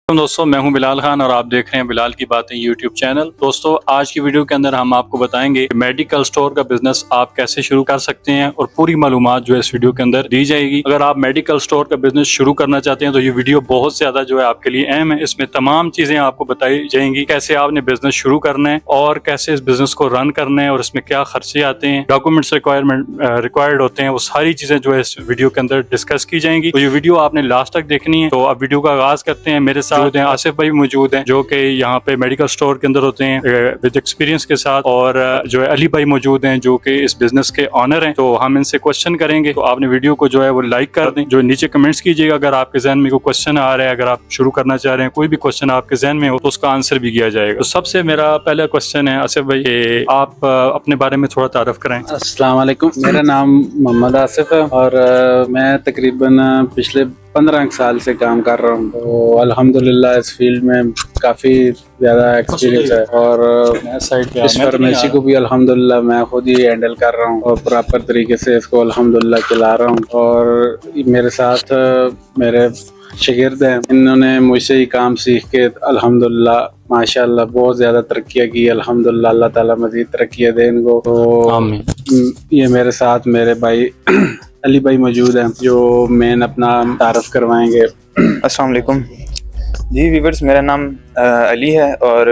दोस्तों मैं हूं बिलाल खान और आप देख रहे हैं बिलाल की बातें यूट्यूब चैनल। दोस्तों आज की वीडियो के अंदर हम आपको बताएंगे कि मेडिकल स्टोर का बिजनेस आप कैसे शुरू कर सकते हैं और पूरी मालूमात जो है इस वीडियो के अंदर दी जाएगी। अगर आप मेडिकल स्टोर का बिजनेस शुरू करना चाहते हैं तो ये वीडियो बहुत ज्यादा जो है आपके लिए अहम है। इसमें तमाम चीजें आपको बताई जाएंगी, कैसे आपने बिजनेस शुरू करना है और कैसे इस बिजनेस को रन करना है और इसमें क्या खर्चे आते हैं, डॉक्यूमेंट्स रिक्वायर्ड होते हैं, वो सारी चीजें जो है इस वीडियो के अंदर डिस्कस की जाएंगी। तो ये वीडियो आपने लास्ट तक देखनी है। तो अब वीडियो का आगाज करते हैं। मेरे साथ आसिफ भाई मौजूद हैं जो कि यहाँ पे मेडिकल स्टोर के अंदर होते हैं विद एक्सपीरियंस के साथ, और जो है अली भाई मौजूद हैं जो कि इस बिजनेस के ऑनर हैं। तो हम इनसे क्वेश्चन करेंगे। तो आपने वीडियो को जो है वो लाइक कर दें, जो नीचे कमेंट्स कीजिएगा अगर आपके जहन में कोई क्वेश्चन आ रहा है, अगर आप शुरू करना चाह रहे हैं, कोई भी क्वेश्चन आपके जहन में हो तो उसका आंसर भी किया जाएगा। तो सबसे मेरा पहला क्वेश्चन है आसिफ भाई, आप अपने बारे में थोड़ा तारुफ करें। अस्सलाम वालेकुम, मेरा नाम मोहम्मद आसिफ है और मैं तकरीबन पिछले 15 साल से काम कर रहा हूँ। तो अल्हम्दुलिल्लाह इस फील्ड में काफ़ी ज़्यादा एक्सपीरियंस है और इस फार्मेसी को भी अल्हम्दुलिल्लाह मैं खुद ही हैंडल कर रहा हूँ और प्रॉपर तरीके से इसको अल्हम्दुलिल्लाह चला रहा हूँ। और मेरे साथ मेरे शागिर्द हैं, इन्होंने मुझसे ही काम सीख के अल्हम्दुलिल्लाह माशाअल्लाह बहुत ज़्यादा तरक्कियाँ की। अल्हम्दुलिल्लाह अल्लाह ताला मज़ीद तरक्कियाँ दे इनको। तो ये मेरे साथ मेरे भाई अली भाई मौजूद हैं जो मेन अपना तारफ़ करवाएंगे। अस्सलाम वालेकुम जी वीवर्स, मेरा नाम अली है और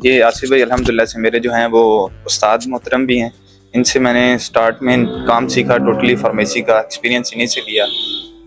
ये आसिफ भाई अल्हम्दुलिल्लाह से मेरे जो हैं वो उस्ताद मोहतरम भी हैं। इनसे मैंने स्टार्ट में काम सीखा, टोटली फार्मेसी का एक्सपीरियंस इन्हीं से लिया।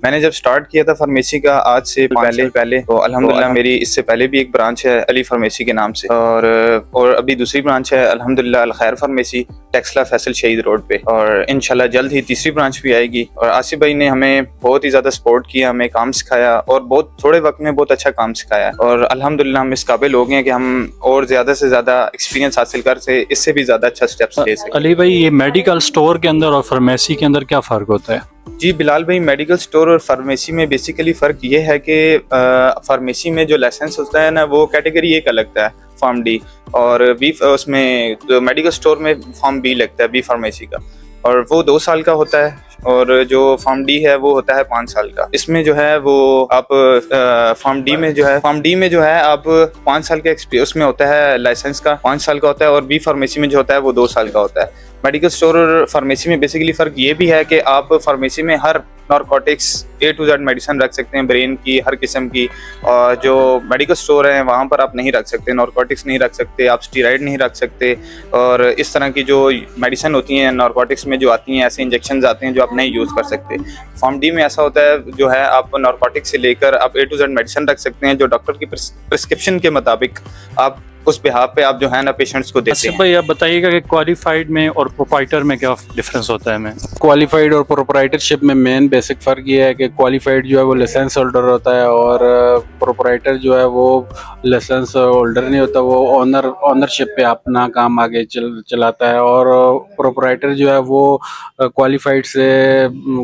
मैंने जब स्टार्ट किया था फार्मेसी का आज से पहले तो अल्हम्दुलिल्लाह मेरी इससे पहले भी एक ब्रांच है अली फार्मेसी के नाम से, और अभी दूसरी ब्रांच है अल्हम्दुलिल्लाह अल खैर फार्मेसी टेक्सला फैसल शहीद रोड पे, और इंशाल्लाह जल्द ही तीसरी ब्रांच भी आएगी। और आसिफ भाई ने हमें बहुत ही ज़्यादा सपोर्ट किया, हमें काम सिखाया और बहुत थोड़े वक्त में बहुत अच्छा काम सिखाया। और अल्हम्दुलिल्लाह हम इस काबिल हो गए हैं कि हम और ज़्यादा से ज़्यादा एक्सपीरियंस हासिल कर से इससे भी ज़्यादा अच्छा स्टेप्स ले सकें। अली भाई, ये मेडिकल स्टोर के अंदर और फार्मेसी के अंदर क्या फ़र्क होता है? जी बिलाल भाई, मेडिकल स्टोर और फार्मेसी में बेसिकली फ़र्क ये है कि फार्मेसी में जो लाइसेंस होता है ना वो कैटेगरी एक अलग है, फॉर्म डी, और बी उसमें तो मेडिकल स्टोर में फॉर्म बी लगता है बी फार्मेसी का, और वो 2 साल का होता है, और जो फॉर्म डी है वो होता है 5 साल का। इसमें जो है वो आप फॉर्म डी में जो है आप 5 साल के उसमें होता है, लाइसेंस का 5 साल का होता है, और बी फार्मेसी में जो होता है वो 2 साल का होता है। मेडिकल स्टोर और फार्मेसी में बेसिकली फ़र्क ये भी है कि आप फार्मेसी में हर narcotics A to Z medicine रख सकते हैं, ब्रेन की हर किस्म की, और जो मेडिकल स्टोर है वहाँ पर आप नहीं रख सकते, नारकोटिक्स नहीं रख सकते, आप स्टीरॉइड नहीं रख सकते, और इस तरह की जो मेडिसिन होती हैं नारकोटिक्स में जो आती हैं, ऐसे इंजेक्शन आते हैं जो आप नहीं यूज़ कर सकते। फॉर्म डी में ऐसा होता है जो है आप नारकोटिक्स से लेकर आप A to Z मेडिसिन रख सकते हैं जो डॉक्टर की प्रिस्क्रिप्शन के मुताबिक आप उस बिहाफ पे आप जो है ना पेशेंट्स को देते हैं। भाई आप बताइएगा कि क्वालिफाइड में और प्रोप्राइटर में क्या डिफरेंस होता है? मैं क्वालिफाइड और प्रोप्राइटरशिप में मेन बेसिक फ़र्क ये है कि क्वालिफाइड जो है वो लाइसेंस होल्डर होता है और प्रोप्राइटर जो है वो लाइसेंस होल्डर नहीं होता, वो ऑनरशिप पे अपना काम आगे चलाता है। और प्रोप्राइटर जो है वो क्वालिफाइड से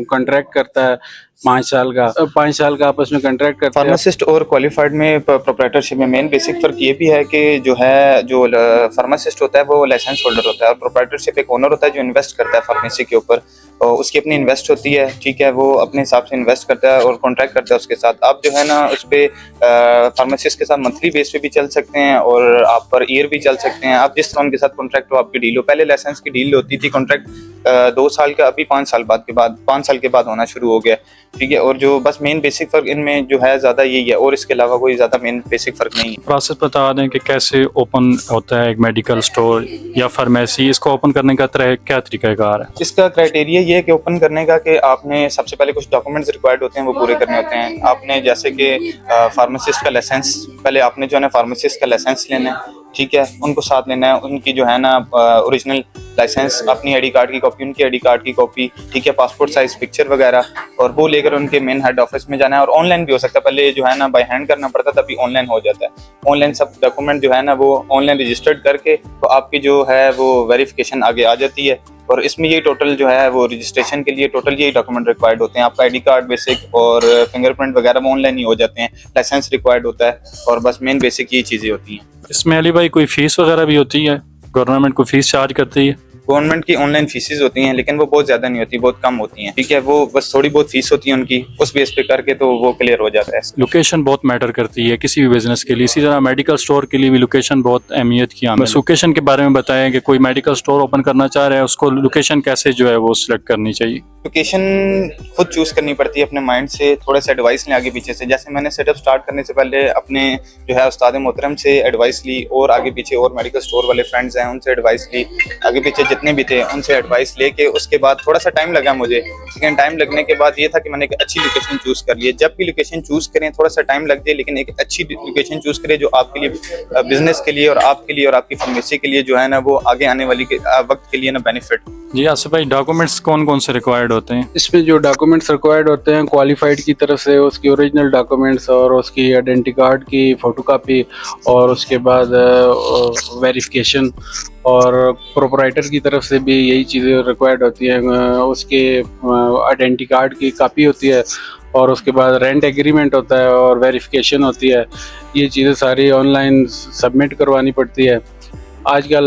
कॉन्ट्रैक्ट करता है 5 साल का आपस में कॉन्ट्रैक्ट करते हैं। फार्मासिस्ट और क्वालिफाइड में प्रोप्राइटरशिप में मेन बेसिक फ़र्क ये भी है कि जो फार्मासिस्ट होता है वो लाइसेंस होल्डर होता है, और प्रोप्राइटरशिप एक ओनर होता है जो इन्वेस्ट करता है फार्मेसी के ऊपर, और उसकी अपनी इन्वेस्ट होती है, ठीक है, वो अपने हिसाब से इन्वेस्ट करता है और कॉन्ट्रैक्ट करता है उसके साथ। आप जो है ना उस पर फार्मासिस्ट के साथ मंथली बेस पे भी चल सकते हैं और आप पर ईयर भी चल सकते हैं, आप जिस तरह उनके साथ कॉन्ट्रैक्ट हो आपकी डील हो। पहले लाइसेंस की डील होती थी, कॉन्ट्रैक्ट 2 साल का, अभी 5 साल के बाद होना शुरू हो गया, ठीक है। और जो बस मेन बेसिक फ़र्क इनमें जो है ज़्यादा यही है, और इसके अलावा कोई ज़्यादा मेन बेसिक फ़र्क नहीं है। प्रोसेस बता दें कि कैसे ओपन होता है एक मेडिकल स्टोर या फार्मेसी, इसको ओपन करने का क्या तरीकाकार है? इसका क्राइटेरिया ये है कि ओपन करने का कि आपने सबसे पहले कुछ डॉक्यूमेंट्स रिक्वायर्ड होते हैं वो पूरे करने होते हैं। आपने जैसे कि फार्मासिस्ट का लाइसेंस, पहले आपने जो है ना फार्मासिस्ट का लाइसेंस लेना है, ठीक है, उनको साथ लेना है, उनकी जो है ना ओरिजिनल लाइसेंस, अपनी आईडी कार्ड की कॉपी, उनकी आईडी कार्ड की कॉपी, ठीक है, पासपोर्ट साइज पिक्चर वगैरह, और वो लेकर उनके मेन हेड ऑफिस में जाना है। और ऑनलाइन भी हो सकता है, पहले जो है ना बाय हैंड करना पड़ता था, अभी ऑनलाइन हो जाता है। ऑनलाइन सब डॉक्यूमेंट जो है ना वो ऑनलाइन रजिस्टर्ड करके तो आपकी जो है वो वेरिफिकेशन आगे आ जाती है। और इसमें ये टोटल जो है वो रजिस्ट्रेशन के लिए टोटल यही डॉक्यूमेंट रिक्वायर्ड होते हैं, आपका आईडी कार्ड बेसिक और फिंगरप्रिंट वगैरह वो ऑनलाइन ही हो जाते हैं, लाइसेंस रिक्वायर्ड होता है, और बस मेन बेसिक ये चीज़ें होती हैं। इसमें अली भाई कोई फीस वगैरह भी होती है? गवर्नमेंट को फीस चार्ज करती है? गवर्नमेंट की ऑनलाइन फीसेस होती हैं, लेकिन वो बहुत ज्यादा नहीं होती, बहुत कम होती हैं, ठीक है। वो बस थोड़ी बहुत फीस होती है उनकी, उस बेस पे करके तो वो क्लियर हो जाता है। लोकेशन बहुत मैटर करती है किसी भी बिजनेस के लिए, इसी तरह मेडिकल स्टोर के लिए भी लोकेशन बहुत अहमियत की है। लोकेशन के बारे में बताएं कि कोई मेडिकल स्टोर ओपन करना चाह रहा है, उसको लोकेशन कैसे जो है वो सिलेक्ट करनी चाहिए? लोकेशन खुद चूज करनी पड़ती है अपने माइंड से, थोड़ा सा एडवाइस लें आगे पीछे से। जैसे मैंने सेटअप स्टार्ट करने से पहले अपने जो है उस्ताद मोहतरम से एडवाइस ली, और आगे पीछे और मेडिकल स्टोर वाले फ्रेंड्स हैं उनसे एडवाइस ली, आगे पीछे जितने भी थे उनसे एडवाइस लेके उसके बाद थोड़ा सा टाइम लगा मुझे। लेकिन टाइम लगने के बाद ये था कि मैंने एक अच्छी लोकेशन चूज कर ली। जब भी लोकेशन चूज करें थोड़ा सा टाइम लग जाए, लेकिन एक अच्छी लोकेशन चूज करें जो आपके लिए बिजनेस के लिए और आपके लिए और आपकी फार्मेसी के लिए जो है ना वो आगे आने वाली वक्त के लिए ना बेनिफिट। जी आसिफ भाई, डॉक्यूमेंट्स कौन कौन से रिक्वायर्ड होते हैं? इसमें जो डॉक्यूमेंट्स रिक्वायर्ड होते हैं क्वालिफाइड की तरफ से उसकी ओरिजिनल डॉक्यूमेंट्स और उसकी आइडेंटिटी कार्ड की फोटोकॉपी, और उसके बाद वेरिफिकेशन, और प्रोपराइटर की तरफ से भी यही चीज़ें रिक्वायर्ड होती हैं। उसके आइडेंटिटी कार्ड की कॉपी होती है, और उसके बाद रेंट एग्रीमेंट होता है और वेरिफिकेशन होती है। ये चीज़ें सारी ऑनलाइन सबमिट करवानी पड़ती है। आजकल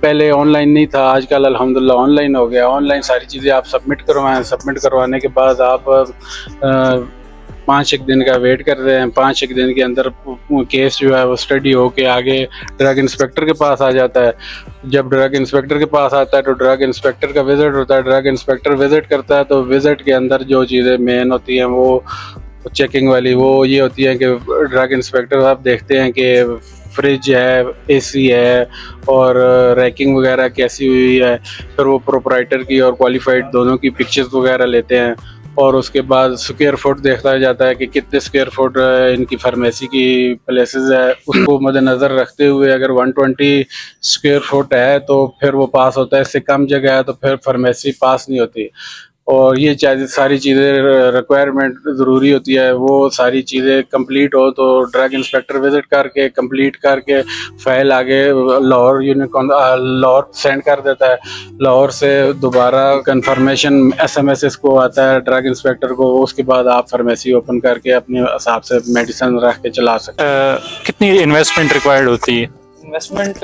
पहले ऑनलाइन नहीं था, आजकल अल्हम्दुलिल्लाह ऑनलाइन हो गया। ऑनलाइन सारी चीज़ें आप सबमिट करवाएं, सबमिट करवाने के बाद आप 5-1 दिन का वेट कर रहे हैं। 5-1 दिन के अंदर केस जो है वो स्टडी होके आगे ड्रग इंस्पेक्टर के पास आ जाता है। जब ड्रग इंस्पेक्टर के पास आता है तो ड्रग इंस्पेक्टर का विज़िट होता है। ड्रग इंस्पेक्टर विज़िट करता है तो विज़िट के अंदर जो चीज़ें मेन होती हैं वो चेकिंग वाली वो ये होती है कि ड्रग इंस्पेक्टर आप देखते हैं कि फ्रिज है, एसी है, और रैकिंग वगैरह कैसी हुई है। फिर वो प्रोपराइटर की और क्वालिफाइड दोनों की पिक्चर्स वगैरह लेते हैं, और उसके बाद स्क्वायर फुट देखा जाता है कि कितने स्क्वायर फुट इनकी फार्मेसी की प्लेसेस है। उसको मद्देनज़र रखते हुए अगर 120 स्क्वायर फुट है तो फिर वो पास होता है, इससे कम जगह है तो फिर फार्मेसी पास नहीं होती। और ये सारी चीज़ें रिक्वायरमेंट ज़रूरी होती है, वो सारी चीज़ें कंप्लीट हो तो ड्रग इंस्पेक्टर विज़िट करके कंप्लीट करके फाइल आगे लाहौर सेंड कर देता है। लाहौर से दोबारा कंफर्मेशन SMS इसको आता है ड्रग इंस्पेक्टर को। उसके बाद आप फार्मेसी ओपन करके अपने हिसाब से मेडिसिन रख के चला सकते हैं। कितनी इन्वेस्टमेंट रिक्वायर्ड होती है? इन्वेस्टमेंट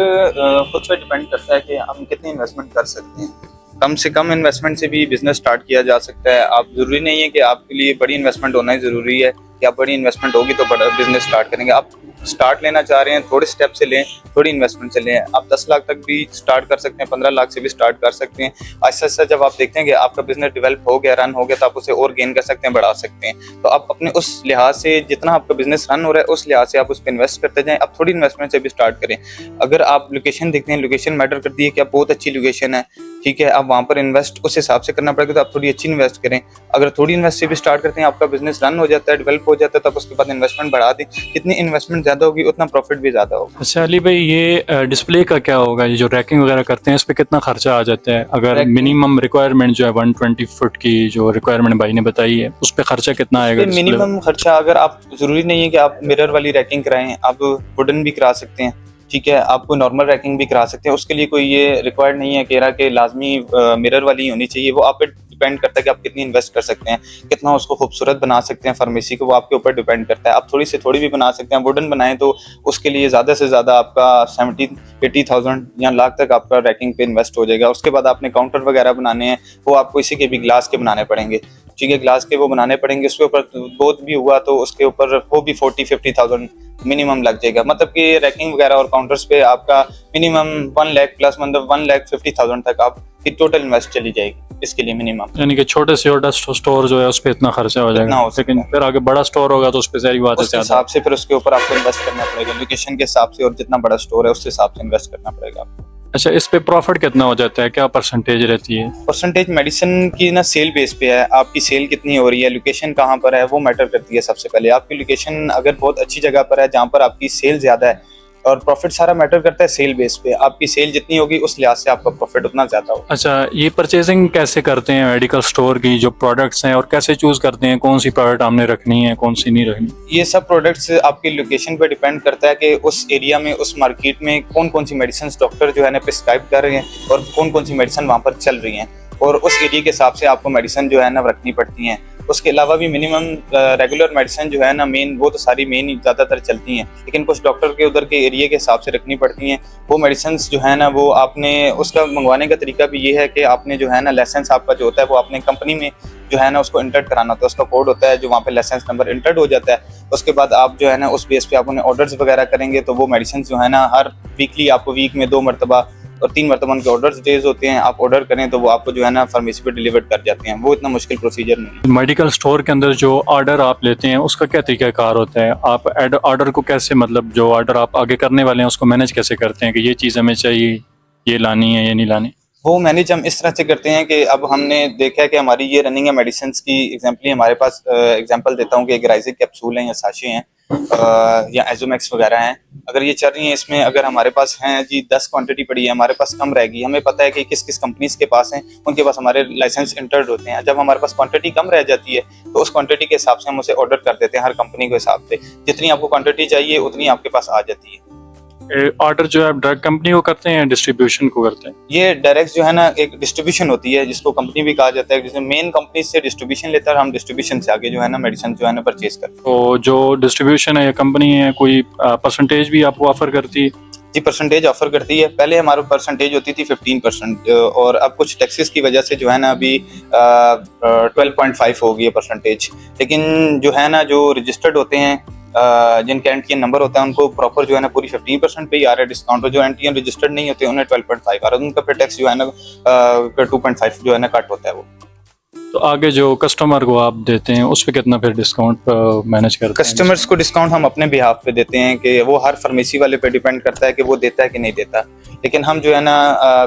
खुद पे डिपेंड करता है कि हम कितनी इन्वेस्टमेंट कर सकते हैं। कम से कम इन्वेस्टमेंट से भी बिजनेस स्टार्ट किया जा सकता है। आप जरूरी नहीं है कि आपके लिए बड़ी इन्वेस्टमेंट होना ही जरूरी है कि आप बड़ी इन्वेस्टमेंट होगी तो बड़ा बिजनेस स्टार्ट करेंगे। आप स्टार्ट लेना चाह रहे हैं, थोड़े स्टेप से लें, थोड़ी इन्वेस्टमेंट से लें। आप 10 लाख तक भी स्टार्ट कर सकते हैं, 15 लाख से भी स्टार्ट कर सकते हैं। ऐसा ऐसा जब आप देखते हैं कि आपका बिजनेस डेवलप हो गया, रन हो गया, तो आप उसे और गेन कर सकते हैं, बढ़ा सकते हैं। तो आप अपने उस लिहाज से जितना आपका बिजनेस रन हो रहा है उस लिहाज से आप उस पर इन्वेस्ट करते जाएं। आप थोड़ी इन्वेस्टमेंट से भी स्टार्ट करें। अगर आप लोकेशन देखते हैं, लोकेशन मैटर करती है कि आप बहुत अच्छी लोकेशन है, ठीक है, आप वहाँ पर इन्वेस्ट उस हिसाब से करना पड़ेगा, तो आप थोड़ी अच्छी इन्वेस्ट करें। अगर थोड़ी इन्वेस्ट से भी स्टार्ट करते हैं, आपका बिजनेस रन हो जाता है, डेवलप हो जाता है, तब उसके बाद इन्वेस्टमेंट बढ़ा दें। जितनी इन्वेस्टमेंट ज़्यादा होगी उतना प्रॉफिट भी ज़्यादा होगा। अच्छा अली भाई, ये डिस्प्ले का क्या होगा? ये जो रैकिंग वगैरह करते हैं इस पे कितना खर्चा आ जाता है? अगर मिनिमम रिक्वायरमेंट जो है 120 फुट की जो रिक्वायरमेंट भाई ने बताई है, उस पे खर्चा कितना आएगा? मिनिमम खर्चा, अगर आप जरूरी नहीं है कि आप मिरर वाली रैकिंग कराएं, आप वुडन भी करा सकते हैं, ठीक है, आपको नॉर्मल रैकिंग भी करा सकते हैं। उसके लिए कोई ये रिक्वायर्ड नहीं है कह रहा कि लाजमी मिरर वाली होनी चाहिए। वो आप पे डिपेंड करता है कि आप कितनी इन्वेस्ट कर सकते हैं, कितना उसको खूबसूरत बना सकते हैं फार्मेसी को, वो आपके ऊपर डिपेंड करता है। आप थोड़ी से थोड़ी भी बना सकते हैं। वुडन बनाएं तो उसके लिए ज़्यादा से ज़्यादा आपका 70-80,000 या लाख तक आपका रैकिंग पे इन्वेस्ट हो जाएगा। उसके बाद आपने काउंटर वगैरह बनाने हैं, वो आपको इसी के भी ग्लास के बनाने पड़ेंगे, ठीक है, ग्लास के वो बनाने पड़ेंगे। उसके ऊपर बहुत भी हुआ तो उसके ऊपर वो भी 40-50,000 मिनिमम लग जाएगा। मतलब कि रैकिंग वगैरह और काउंटर्स पे आपका मिनिमम 1 लाख प्लस, मतलब 1,50,000 तक आपकी टोटल इन्वेस्ट चली जाएगी इसके लिए मिनिमम। यानी कि छोटे से छोटा स्टोर जो है उस पे इतना खर्चा हो जाएगा, लेकिन फिर आगे बड़ा स्टोर होगा तो उस पे सारी बात है, उस हिसाब से फिर उसके ऊपर आपको इन्वेस्ट करना पड़ेगा, लोकेशन के हिसाब से, और जितना बड़ा स्टोर है उस हिसाब से इन्वेस्ट करना पड़ेगा आपको। अच्छा, इस पे प्रॉफिट कितना हो जाता है? क्या परसेंटेज रहती है? परसेंटेज मेडिसिन की ना सेल बेस पे है। आपकी सेल कितनी हो रही है, लोकेशन कहाँ पर है, वो मैटर करती है। सबसे पहले आपकी लोकेशन अगर बहुत अच्छी जगह पर है जहाँ पर आपकी सेल ज़्यादा है, और प्रॉफिट सारा मैटर करता है सेल बेस पे। आपकी सेल जितनी होगी उस लिहाज से आपका प्रॉफिट उतना ज़्यादा होगा। अच्छा, ये परचेजिंग कैसे करते हैं मेडिकल स्टोर की जो प्रोडक्ट्स हैं, और कैसे चूज करते हैं कौन सी प्रोडक्ट हमने रखनी है, कौन सी नहीं रखनी? ये सब प्रोडक्ट्स आपकी लोकेशन पे डिपेंड करता है कि उस एरिया में, उस मार्केट में कौन कौन सी मेडिसिन डॉक्टर जो है ना प्रिस्क्राइब कर रहे हैं, और कौन कौन सी मेडिसिन वहाँ पर चल रही हैं, और उस एरिया के हिसाब से आपको मेडिसिन जो है ना रखनी पड़ती हैं। उसके अलावा भी मिनिमम रेगुलर मेडिसिन जो है ना मेन, वो तो सारी मेन ही ज़्यादातर चलती हैं, लेकिन कुछ डॉक्टर के उधर के एरिया के हिसाब से रखनी पड़ती हैं। वो मेडिसिन जो है ना वो आपने उसका मंगवाने का तरीका भी ये है कि आपने जो है ना लाइसेंस आपका जो होता है वो आपने कंपनी में जो है ना उसको इंटर कराना होता है, उसका कोड होता है जो वहाँ पे लाइसेंस नंबर इंटर्ड हो जाता है। उसके बाद आप जो है ना उस बेस पे आप उन्हें ऑर्डर्स वगैरह करेंगे, तो वो मेडिसिन जो है ना हर वीकली आपको वीक में 2 मरतबा और 3 मरतबा उनके ऑर्डर्स डेज होते हैं, आप ऑर्डर करें तो वो आपको जो है ना फार्मेसी पे डिलीवर कर जाते हैं। वो इतना मुश्किल प्रोसीजर नहीं है। मेडिकल स्टोर के अंदर जो ऑर्डर आप लेते हैं उसका क्या तरीकाकार होता है? आप ऑर्डर को कैसे, मतलब जो ऑर्डर आप आगे करने वाले हैं उसको मैनेज कैसे करते हैं कि ये चीज़ हमें चाहिए, ये लानी है, ये नहीं लानी? वो मैनेज हम इस तरह से करते हैं कि अब हमने देखा है कि हमारी ये रनिंग है मेडिसिन की। एग्जाम्पली हमारे पास एग्जांपल देता हूँ कि ग्राइजिक कैप्सूल हैं या साशे हैं या एजोमैक्स वगैरह हैं, अगर ये चल रही हैं, इसमें अगर हमारे पास हैं जी 10 क्वांटिटी पड़ी है, हमारे पास कम रहेगी, हमें पता है कि किस किस कंपनीज के पास हैं, उनके पास हमारे लाइसेंस इंटर्ड होते हैं। जब हमारे पास क्वांटिटी कम रह जाती है तो उस क्वांटिटी के हिसाब से हम उसे ऑर्डर कर देते हैं हर कंपनी के हिसाब से, जितनी आपको क्वांटिटी चाहिए उतनी आपके पास आ जाती है। ऑर्डर जो है आप डायरेक्ट कंपनी को करते हैं या डिस्ट्रीब्यूशन को करते हैं? ये डायरेक्ट जो है ना एक डिस्ट्रीब्यूशन होती है जिसको कंपनी भी कहा जाता है, जिसमें मेन कंपनी से डिस्ट्रीब्यूशन लेता है, हम डिस्ट्रीब्यूशन से आगे जो है ना मेडिसिन जो है ना परचेज करते हैं। तो जो डिस्ट्रीब्यूशन है या कंपनी है, कोई परसेंटेज भी आपको ऑफर करती है? जी परसेंटेज ऑफर करती है। पहले हमारी परसेंटेज होती थी 15% और अब कुछ टैक्सेस की वजह से जो है ना अभी 12.5 हो गई है परसेंटेज। लेकिन जो है ना जो रजिस्टर्ड होते हैं जिनका एंटीएन नंबर होता है उनको प्रॉपर जो है ना पूरी 15% पे ही आ रहा है डिस्काउंट, और जो एंटीएन रजिस्टर्ड नहीं होते उन्हें 12.5 आ रहा है, उनका फिर टैक्स जो है ना 2.5 जो है ना कट होता है वो। तो आगे जो कस्टमर को आप देते हैं उस पर कितना फिर डिस्काउंट मैनेज करते हैं? कस्टमर्स को डिस्काउंट हम अपने बिहाफ पे देते हैं कि वो हर फार्मेसी वाले पे डिपेंड करता है कि वो देता है कि नहीं देता, लेकिन हम जो है ना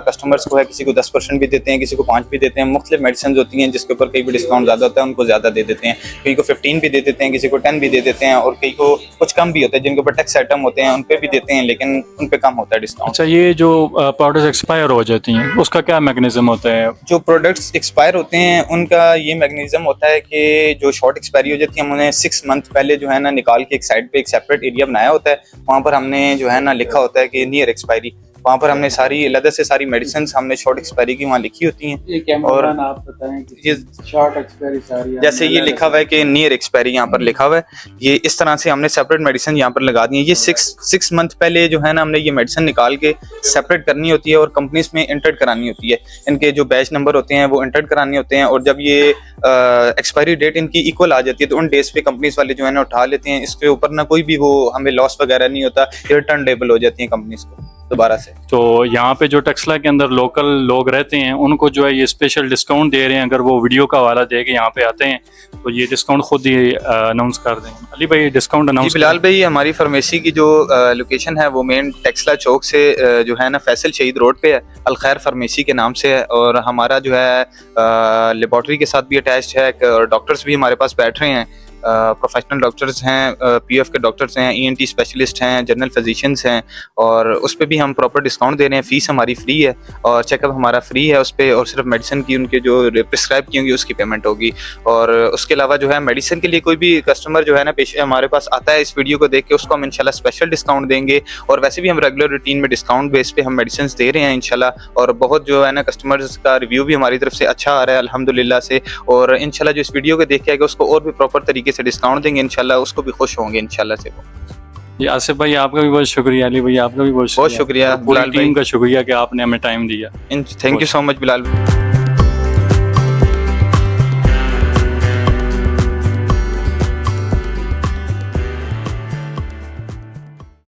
कस्टमर्स को है किसी को 10% भी देते हैं, किसी को 5 भी देते हैं। मुख्तलिफ मेडिसिन होती हैं जिसके ऊपर कई भी डिस्काउंट ज़्यादा होता है उनको ज़्यादा दे देते हैं, कई को 15 भी दे देते हैं, किसी को 10 भी दे देते हैं, और कई को कुछ कम भी होता है जिनके ऊपर टैक्स आइटम होते हैं उन पर भी देते हैं, लेकिन उन पर कम होता है डिस्काउंट। अच्छा, ये जो प्रोडक्ट्स एक्सपायर हो जाती हैं उसका क्या मैकेनिज्म होता है? जो प्रोडक्ट्स एक्सपायर होते हैं उनका ये मैकेनिज्म होता है कि जो शॉर्ट एक्सपायरी हो जाती है हम उन्हें 6 मंथ पहले जो है ना निकाल के एक साइड पे एक सेपरेट एरिया बनाया होता है, वहाँ पर हमने जो है ना लिखा होता है कि नियर एक्सपायरी, वहाँ पर हमने सारी अलग से सारी मेडिसिन हमने शॉर्ट एक्सपायरी की वहाँ लिखी होती हैं। और आप बताएं कि ये शॉर्ट एक्सपायरी सारी जैसे ये लिखा हुआ है कि नियर एक्सपायरी यहाँ पर लिखा हुआ है, ये इस तरह से हमने सेपरेट मेडिसिन यहाँ पर लगा दी है। ये 6 मंथ पहले जो है ना हमने ये मेडिसिन निकाल के सेपरेट करनी होती है और कंपनीज में एंटर करानी होती है, इनके जो बैच नंबर होते हैं वो एंटर कराने होते हैं, और जब ये एक्सपायरी डेट इनकी इक्वल आ जाती है तो उन डेज पे कंपनीज वाले जो है ना उठा लेते हैं। इसके ऊपर ना कोई भी वो हमें लॉस वगैरह नहीं होता, ये रिटर्नेबल हो जाती है कंपनीज को दोबारा से। तो यहाँ पे जो टेक्सला के अंदर लोकल लोग रहते हैं उनको जो है ये स्पेशल डिस्काउंट दे रहे हैं, अगर वो वीडियो का हवाला दे के यहाँ पे आते हैं तो ये डिस्काउंट खुद ही अनाउंस कर दें। अली भाई डिस्काउंट अनाउंस। बिलाल भाई, हमारी फार्मेसी की जो लोकेशन है वो मेन टेक्सला चौक से जो है ना फैसल शहीद रोड पे है, अल खैर फार्मेसी के नाम से है, और हमारा जो है लेबॉर्ट्री के साथ भी अटैच्ड है, डॉक्टर्स भी हमारे पास बैठ रहे हैं, प्रोफेशनल डॉक्टर्स हैं, पीएफ के डॉक्टर्स हैं, ईएनटी स्पेशलिस्ट हैं, जनरल फिजिशियंस हैं, और उस पर भी हम प्रॉपर डिस्काउंट दे रहे हैं। फीस हमारी फ्री है और चेकअप हमारा फ्री है उस पर, और सिर्फ मेडिसिन की उनके जो प्रिस्क्राइब की होंगी उसकी पेमेंट होगी। और उसके अलावा जो है मेडिसिन के लिए कोई भी कस्टमर जो है ना हमारे पास आता है इस वीडियो को देख के, उसको हम इंशाल्लाह स्पेशल डिस्काउंट देंगे, और वैसे भी हम रेगुलर रूटीन में डिस्काउंट बेस पे हम मेडिसिन दे रहे हैं इंशाल्लाह, और बहुत जो है ना कस्टमर्स का रिव्यू भी हमारी तरफ से अच्छा आ रहा है अल्हम्दुलिल्लाह से, और इंशाल्लाह जो इस वीडियो को देख के आएगा उसको और भी प्रॉपर तरीके से डिस्काउंट देंगे इंशाल्लाह, उसको भी खुश होंगे इंशाल्लाह से वो। जी आसिफ भाई आपका भी बहुत शुक्रिया, अली भाई आपका भी बहुत शुक्रिया, पूरी टीम का शुक्रिया कि आपने हमें टाइम दिया। Thank you so much Bilal.